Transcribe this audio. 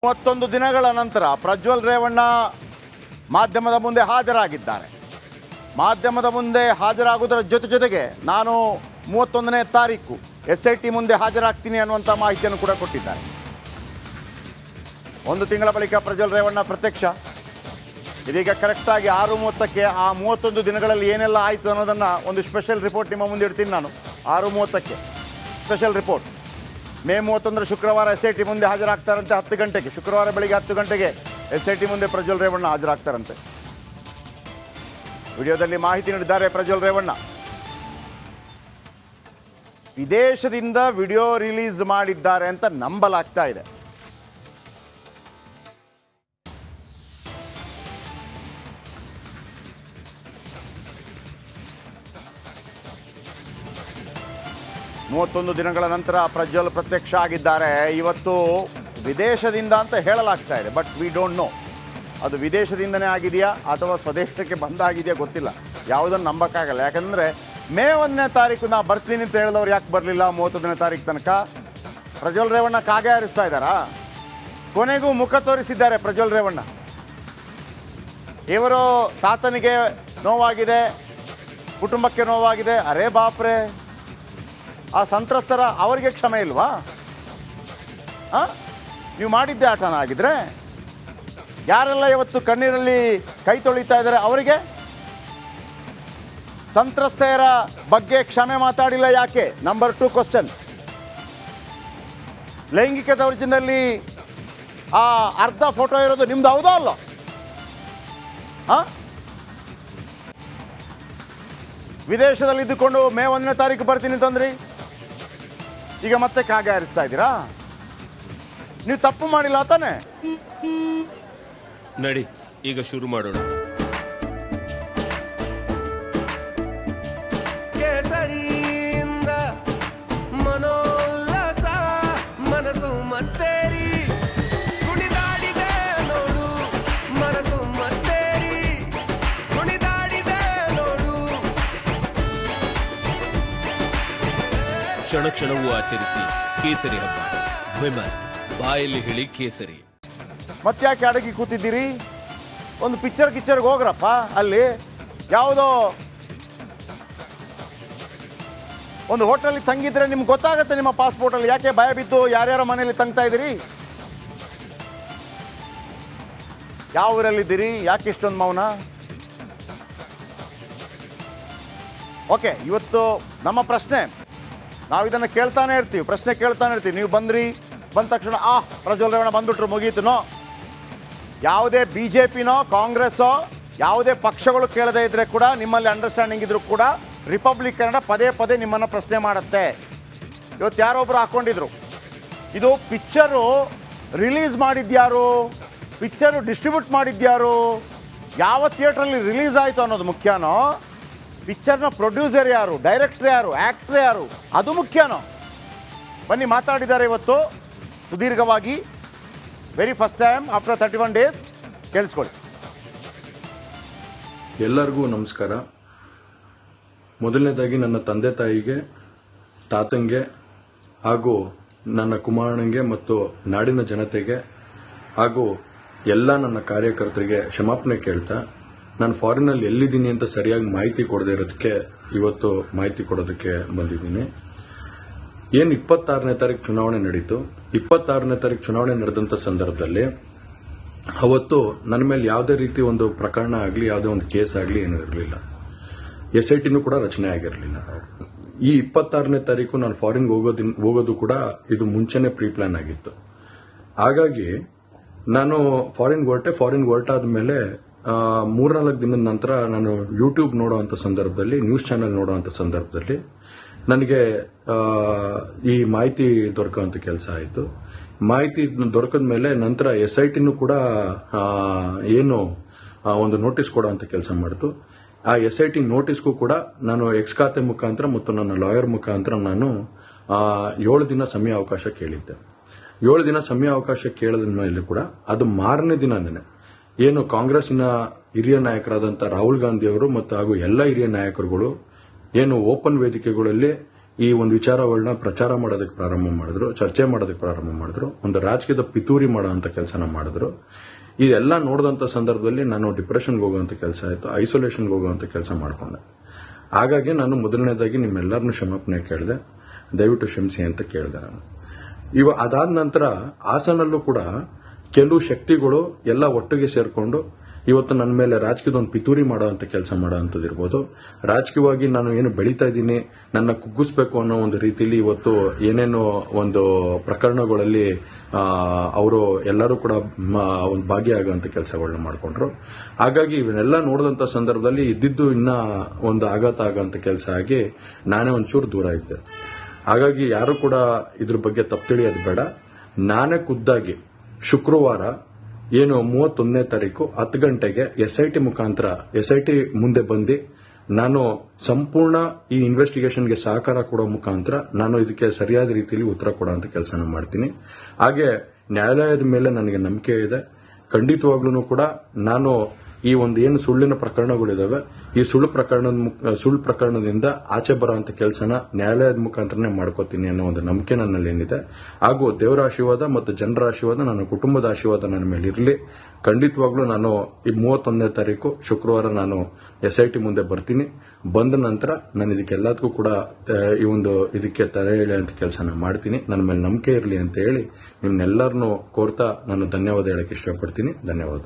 31 ದಿನಗಳ ನಂತರ ಪ್ರಜ್ವಲ್ ರೇವಣ್ಣ ಮಾಧ್ಯಮದ ಮುಂದೆ ಹಾಜರಾಗಿದ್ದಾರೆ. ಮಾಧ್ಯಮದ ಮುಂದೆ ಹಾಜರಾಗುವುದರ ಜೊತೆಗೆ ನಾನು 31ನೇ ತಾರೀಕು SIT ಮುಂದೆ ಹಾಜರಾಗ್ತೀನಿ ಅನ್ನುವಂಥ ಮಾಹಿತಿಯನ್ನು ಕೂಡ ಕೊಟ್ಟಿದ್ದಾರೆ. ಒಂದು ತಿಂಗಳ ಬಳಿಕ ಪ್ರಜ್ವಲ್ ರೇವಣ್ಣ ಪ್ರತ್ಯಕ್ಷ. ಇದೀಗ ಕರೆಕ್ಟಾಗಿ 6:30ಕ್ಕೆ ಆ 31 ದಿನಗಳಲ್ಲಿ ಏನೆಲ್ಲ ಆಯಿತು ಅನ್ನೋದನ್ನು ಒಂದು ಸ್ಪೆಷಲ್ ರಿಪೋರ್ಟ್ ನಿಮ್ಮ ಮುಂದೆ ಇಡ್ತೀನಿ ನಾನು. 6:30ಕ್ಕೆ ಸ್ಪೆಷಲ್ ರಿಪೋರ್ಟ್. ಮೇ 31 ಶುಕ್ರವಾರ SIT ಮುಂದೆ ಹಾಜರಾಗ್ತಾರಂತೆ 10 ಗಂಟೆಗೆ. ಶುಕ್ರವಾರ ಬೆಳಿಗ್ಗೆ 10 ಗಂಟೆಗೆ SIT ಮುಂದೆ ಪ್ರಜ್ವಲ್ ರೇವಣ್ಣ ಹಾಜರಾಗ್ತಾರಂತೆ. ವಿಡಿಯೋದಲ್ಲಿ ಮಾಹಿತಿ ನೀಡಿದ್ದಾರೆ ಪ್ರಜ್ವಲ್ ರೇವಣ್ಣ. ವಿದೇಶದಿಂದ ವಿಡಿಯೋ ರಿಲೀಸ್ ಮಾಡಿದ್ದಾರೆ ಅಂತ ನಂಬಲಾಗ್ತಾ ಇದೆ. ಮೂವತ್ತೊಂದು ದಿನಗಳ ನಂತರ ಪ್ರಜ್ವಲ್ ಪ್ರತ್ಯಕ್ಷ ಆಗಿದ್ದಾರೆ. ಇವತ್ತು ವಿದೇಶದಿಂದ ಅಂತ ಹೇಳಲಾಗ್ತಾ ಇದೆ, ಬಟ್ ವಿ ಡೋಂಟ್ ನೋ ಅದು ವಿದೇಶದಿಂದನೇ ಆಗಿದೆಯಾ ಅಥವಾ ಸ್ವದೇಶಕ್ಕೆ ಬಂದಾಗಿದೆಯಾ ಗೊತ್ತಿಲ್ಲ. ಯಾವುದನ್ನು ನಂಬಕ್ಕಾಗಲ್ಲ. ಯಾಕಂದರೆ ಮೇ 1ನೇ ತಾರೀಕು ನಾ ಬರ್ತೀನಿ ಅಂತ ಹೇಳಿದವ್ರು ಯಾಕೆ ಬರಲಿಲ್ಲ 31ನೇ ತಾರೀಕು ತನಕ? ಪ್ರಜ್ವಲ್ ರೇವಣ್ಣ ಕಾಗೆ ಹಾರಿಸ್ತಾ ಇದ್ದಾರಾ? ಕೊನೆಗೂ ಮುಖ ತೋರಿಸಿದ್ದಾರೆ ಪ್ರಜ್ವಲ್ ರೇವಣ್ಣ. ಇವರು ತಾತನಿಗೆ ನೋವಾಗಿದೆ, ಕುಟುಂಬಕ್ಕೆ ನೋವಾಗಿದೆ. ಅರೇ ಬಾಪ್ರೆ, ಆ ಸಂತ್ರಸ್ತರ ಅವರಿಗೆ ಕ್ಷಮೆ ಇಲ್ವಾ? ನೀವು ಮಾಡಿದ್ದೆ ಆಟನ ಆಗಿದ್ರೆ? ಯಾರೆಲ್ಲ ಇವತ್ತು ಕಣ್ಣೀರಲ್ಲಿ ಕೈ ತೊಳಿತಾ ಇದ್ದಾರೆ ಅವರಿಗೆ? ಸಂತ್ರಸ್ತೆಯರ ಬಗ್ಗೆ ಕ್ಷಮೆ ಮಾತಾಡಿಲ್ಲ ಯಾಕೆ? Number 2 question. ಲೈಂಗಿಕ ದೌರ್ಜನ್ಯದಲ್ಲಿ ಆ ಅರ್ಧ ಫೋಟೋ ಇರೋದು ನಿಮ್ದು ಹೌದಾ ಅಲ್ಲ? ವಿದೇಶದಲ್ಲಿ ಇದ್ದುಕೊಂಡು ಮೇ 1ನೇ ತಾರೀಕು ಬರ್ತೀನಿ ಅಂತಂದ್ರಿ, ಈಗ ಮತ್ತೆ ಕಾಗೆ ಹಾರಿಸ್ತಾ ಇದ್ದೀರಾ? ನೀವು ತಪ್ಪು ಮಾಡಿಲ್ಲ ತಾನೆ? ನಡಿ ಈಗ ಶುರು ಮಾಡೋಣ. ಕೇಸರಿಯಿಂದ ಮನೋಲ್ಲಾಸ ಮನಸ್ಸು ಮತ್ತೇರಿ ಕುಣಿದಾಡಿದೆ ನೋಡು, ಮನಸ್ಸು ಮತ್ತೇರಿ ಕುಣಿದಾಡಿದೆ ನೋಡು. ಕ್ಷಣ ಕ್ಷಣವೂ ಆಚರಿಸಿ ಕೇಸರಿ ಹಬ್ಬ. ವಿಮಲ್ ಬಾಯಲ್ಲಿ ಹೇಳಿ ಕೇಸರಿ. ಮತ್ತ್ಯಾಕೆ ಅಡಗಿ ಕೂತಿದ್ದೀರಿ? ಒಂದು ಪಿಕ್ಚರ್ಗೆ ಹೋಗ್ರಪ್ಪ. ಅಲ್ಲಿ ಯಾವುದೋ ಒಂದು ಹೋಟೆಲಿಗೆ ತಂಗಿದ್ರೆ ನಿಮ್ಗೆ ಗೊತ್ತಾಗುತ್ತೆ ನಿಮ್ಮ ಪಾಸ್ಪೋರ್ಟಲ್ಲಿ. ಯಾಕೆ ಭಯ ಬಿದ್ದು ಯಾರ್ಯಾರ ಮನೆಯಲ್ಲಿ ತಂಗ್ತಾ ಇದ್ದೀರಿ? ಯಾವ ಊರಲ್ಲಿದ್ದೀರಿ? ಯಾಕೆ ಇಷ್ಟೊಂದು ಮೌನ? ಓಕೆ, ಇವತ್ತು ನಮ್ಮ ಪ್ರಶ್ನೆ, ನಾವು ಇದನ್ನು ಕೇಳ್ತಾನೆ ಇರ್ತೀವಿ, ಪ್ರಶ್ನೆ ಕೇಳ್ತಾನೆ ಇರ್ತೀವಿ. ನೀವು ಬಂದ ತಕ್ಷಣ ಪ್ರಜ್ವಲ್ ರೇವಣ್ಣ ಬಂದ್ಬಿಟ್ರು ಮುಗೀತು. ನೋ, ಯಾವುದೇ BJPನೋ ಕಾಂಗ್ರೆಸ್ಸೋ ಯಾವುದೇ ಪಕ್ಷಗಳು ಕೇಳದೇ ಇದ್ದರೆ ಕೂಡ, ನಿಮ್ಮಲ್ಲಿ ಅಂಡರ್ಸ್ಟ್ಯಾಂಡಿಂಗ್ ಇದ್ರೂ ಕೂಡ ರಿಪಬ್ಲಿಕ್ ಕನ್ನಡ ಪದೇ ಪದೇ ನಿಮ್ಮನ್ನು ಪ್ರಶ್ನೆ ಮಾಡುತ್ತೆ. ಇವತ್ತು ಯಾರೊಬ್ಬರು ಹಾಕ್ಕೊಂಡಿದ್ರು, ಇದು ಪಿಕ್ಚರು ರಿಲೀಸ್ ಮಾಡಿದ್ಯಾರು, ಪಿಕ್ಚರು ಡಿಸ್ಟ್ರಿಬ್ಯೂಟ್ ಮಾಡಿದ್ಯಾರು, ಯಾವ ಥಿಯೇಟ್ರಲ್ಲಿ ರಿಲೀಸ್ ಆಯಿತು ಅನ್ನೋದು ಮುಖ್ಯನೋ, ಪಿಕ್ಚರ್ನ ಪ್ರೊಡ್ಯೂಸರ್ ಯಾರು, ಡೈರೆಕ್ಟರ್ ಯಾರು, ಆ್ಯಕ್ಟ್ರ್ ಯಾರು, ಅದು ಮುಖ್ಯನೋ? ಬನ್ನಿ ಮಾತಾಡಿದ್ದಾರೆ ಇವತ್ತು ಸುದೀರ್ಘವಾಗಿ. Very first time after 31 days. ಕೇಳಿಸ್ಕೊಳ್ಳಿ. ಎಲ್ಲರಿಗೂ ನಮಸ್ಕಾರ. ಮೊದಲನೇದಾಗಿ ನನ್ನ ತಂದೆ ತಾಯಿಗೆ, ತಾತಂಗೆ ಹಾಗೂ ನನ್ನ ಕುಮಾರನಿಗೆ ಮತ್ತು ನಾಡಿನ ಜನತೆಗೆ ಹಾಗೂ ಎಲ್ಲ ನನ್ನ ಕಾರ್ಯಕರ್ತರಿಗೆ ಕ್ಷಮಾಪಣೆ ಕೇಳ್ತಾ, ನಾನು ಫಾರಿನಲ್ಲಿ ಎಲ್ಲಿದ್ದೀನಿ ಅಂತ ಸರಿಯಾಗಿ ಮಾಹಿತಿ ಕೊಡದೇ ಇರೋದಕ್ಕೆ ಇವತ್ತು ಮಾಹಿತಿ ಕೊಡೋದಕ್ಕೆ ಬಂದಿದ್ದೀನಿ. ಏನು 26ನೇ ತಾರೀಕು ಚುನಾವಣೆ ನಡೀತು. 26ನೇ ತಾರೀಕು ಚುನಾವಣೆ ನಡೆದಂಥ ಸಂದರ್ಭದಲ್ಲಿ ಅವತ್ತು ನನ್ನ ಮೇಲೆ ಯಾವುದೇ ರೀತಿ ಒಂದು ಪ್ರಕರಣ ಆಗಲಿ, ಯಾವುದೇ ಒಂದು ಕೇಸ್ ಆಗಲಿ ಏನೂ ಇರಲಿಲ್ಲ. SITನೂ ಕೂಡ ರಚನೆ ಆಗಿರಲಿಲ್ಲ. ಈ 26ನೇ ತಾರೀಕು ನಾನು ಫಾರಿನ್ ಹೋಗೋದು ಕೂಡ ಇದು ಮುಂಚೆನೇ ಪ್ರೀ ಪ್ಲಾನ್ ಆಗಿತ್ತು. ಹಾಗಾಗಿ ನಾನು ಫಾರಿನ್ ಹೊರಟಾದ ಮೇಲೆ 3-4 ದಿನದ ನಂತರ ನಾನು ಯೂಟ್ಯೂಬ್ ನೋಡುವಂಥ ಸಂದರ್ಭದಲ್ಲಿ, ನ್ಯೂಸ್ ಚಾನೆಲ್ ನೋಡುವಂಥ ಸಂದರ್ಭದಲ್ಲಿ ನನಗೆ ಈ ಮಾಹಿತಿ ದೊರಕುವಂಥ ಕೆಲಸ ಆಯಿತು. ಮಾಹಿತಿ ದೊರಕಿದ ಮೇಲೆ ನಂತರ SITನೂ ಕೂಡ ಏನು ಒಂದು ನೋಟಿಸ್ ಕೊಡುವಂಥ ಕೆಲಸ ಮಾಡಿತು. ಆ SIT ನೋಟಿಸ್ಗೂ ಕೂಡ ನಾನು ಎಕ್ಸ್ ಖಾತೆ ಮುಖಾಂತರ ಮತ್ತು ನನ್ನ ಲಾಯರ್ ಮುಖಾಂತರ ನಾನು 7 ದಿನ ಸಮಯ ಅವಕಾಶ ಕೇಳಿದ್ದೆ. 7 ದಿನ ಸಮಯ ಅವಕಾಶ ಕೇಳಿದ ಮೇಲೆ ಕೂಡ ಅದು ಮಾರನೇ ದಿನನೇ ಏನು ಕಾಂಗ್ರೆಸ್ನ ಹಿರಿಯ ನಾಯಕರಾದಂಥ ರಾಹುಲ್ ಗಾಂಧಿ ಅವರು ಮತ್ತು ಹಾಗೂ ಎಲ್ಲ ಹಿರಿಯ ನಾಯಕರುಗಳು ಏನು ಓಪನ್ ವೇದಿಕೆಗಳಲ್ಲಿ ಈ ಒಂದು ವಿಚಾರಗಳನ್ನ ಪ್ರಚಾರ ಮಾಡೋದಕ್ಕೆ ಪ್ರಾರಂಭ ಮಾಡಿದ್ರು, ಚರ್ಚೆ ಮಾಡೋದಕ್ಕೆ ಪ್ರಾರಂಭ ಮಾಡಿದ್ರು, ಒಂದು ರಾಜಕೀಯದ ಪಿತೂರಿ ಮಾಡೋ ಅಂತ ಕೆಲಸನ ಮಾಡಿದ್ರು. ಇದೆಲ್ಲ ನೋಡಿದಂಥ ಸಂದರ್ಭದಲ್ಲಿ ನಾನು ಡಿಪ್ರೆಷನ್ಗೆ ಹೋಗುವಂಥ ಕೆಲಸ ಆಯಿತು, ಐಸೋಲೇಷನ್ಗೆ ಹೋಗುವಂಥ ಕೆಲಸ ಮಾಡಿಕೊಂಡೆ. ಹಾಗಾಗಿ ನಾನು ಮೊದಲನೇದಾಗಿ ನಿಮ್ಮೆಲ್ಲರನ್ನೂ ಕ್ಷಮಾಪಣೆ ಕೇಳಿದೆ, ದಯವಿಟ್ಟು ಕ್ಷಮಿಸಿ ಅಂತ ಕೇಳಿದೆ ನಾನು. ಅದಾದ ನಂತರ ಹಾಸನಲ್ಲೂ ಕೂಡ ಕೆಲವು ಶಕ್ತಿಗಳು ಎಲ್ಲ ಒಟ್ಟಿಗೆ ಸೇರ್ಕೊಂಡು ಇವತ್ತು ನನ್ನ ಮೇಲೆ ರಾಜಕೀಯದ ಒಂದು ಪಿತೂರಿ ಮಾಡೋಂಥ ಕೆಲಸ ಮಾಡೋಂಥದ್ದು ಇರ್ಬೋದು. ರಾಜಕೀಯವಾಗಿ ನಾನು ಏನು ಬೆಳೀತಾ ಇದ್ದೀನಿ, ನನ್ನ ಕುಗ್ಗಿಸ್ಬೇಕು ಅನ್ನೋ ಒಂದು ರೀತಿಯಲ್ಲಿ ಇವತ್ತು ಏನೇನೋ ಒಂದು ಪ್ರಕರಣಗಳಲ್ಲಿ ಅವರು ಎಲ್ಲರೂ ಕೂಡ ಒಂದು ಭಾಗಿಯಾಗುವಂಥ ಕೆಲಸಗಳನ್ನ ಮಾಡಿಕೊಂಡ್ರು. ಹಾಗಾಗಿ ಇವನ್ನೆಲ್ಲ ನೋಡಿದಂಥ ಸಂದರ್ಭದಲ್ಲಿ ಇದ್ದಿದ್ದು ಇನ್ನ ಒಂದು ಆಘಾತ ಆಗೋಂಥ ಕೆಲಸ ಆಗಿ ನಾನೇ ಒಂಚೂರು ದೂರ ಇದ್ದೆ. ಹಾಗಾಗಿ ಯಾರು ಕೂಡ ಇದ್ರ ಬಗ್ಗೆ ತಪ್ಪು ತಿಳಿಯೋದು ಬೇಡ. ನಾನೇ ಖುದ್ದಾಗಿ ಶುಕ್ರವಾರ ಏನು 31ನೇ ತಾರೀಕು 10 ಗಂಟೆಗೆ SIT ಮುಂದೆ ಬಂದು ನಾನು ಸಂಪೂರ್ಣ ಈ ಇನ್ವೆಸ್ಟಿಗೇಷನ್ಗೆ ಸಹಕಾರ ಕೊಡೋ ಮುಖಾಂತರ ನಾನು ಇದಕ್ಕೆ ಸರಿಯಾದ ರೀತಿಯಲ್ಲಿ ಉತ್ತರ ಕೊಡೋಂಥ ಕೆಲಸನ ಮಾಡ್ತೀನಿ. ಹಾಗೆ ನ್ಯಾಯಾಲಯದ ಮೇಲೆ ನನಗೆ ನಂಬಿಕೆ ಇದೆ. ಖಂಡಿತವಾಗ್ಲೂ ಕೂಡ ನಾನು ಈ ಒಂದು ಏನು ಸುಳ್ಳಿನ ಪ್ರಕರಣಗಳಿದಾವೆ, ಈ ಸುಳ್ಳು ಪ್ರಕರಣದಿಂದ ಆಚೆ ಬರೋಂಥ ಕೆಲಸನ ನ್ಯಾಯಾಲಯದ ಮುಖಾಂತರನೇ ಮಾಡ್ಕೋತೀನಿ ಅನ್ನೋ ಒಂದು ನಂಬಿಕೆ ನನ್ನಲ್ಲಿ ಏನಿದೆ. ಹಾಗೂ ದೇವರ ಆಶೀರ್ವಾದ ಮತ್ತು ಜನರ ಆಶೀರ್ವಾದ, ನನ್ನ ಕುಟುಂಬದ ಆಶೀರ್ವಾದ ನನ್ನ ಮೇಲೆ ಇರಲಿ. ಖಂಡಿತವಾಗ್ಲೂ ನಾನು ಈ 31ನೇ ತಾರೀಕು ಶುಕ್ರವಾರ ನಾನು SIT ಮುಂದೆ ಬರ್ತೀನಿ. ಬಂದ ನಂತರ ನಾನು ಇದಕ್ಕೆಲ್ಲದಕ್ಕೂ ಕೂಡ ಈ ಒಂದು ಇದಕ್ಕೆ ತಡೆ ಹೇಳಿ ಅಂತ ಕೆಲಸನ ಮಾಡ್ತೀನಿ. ನನ್ನ ಮೇಲೆ ನಂಬಿಕೆ ಇರಲಿ ಅಂತ ಹೇಳಿ ನಿಮ್ನೆಲ್ಲರನ್ನೂ ಕೋರ್ತಾ ನಾನು ಧನ್ಯವಾದ ಹೇಳಕ್ಕೆ ಇಷ್ಟಪಡ್ತೀನಿ. ಧನ್ಯವಾದ.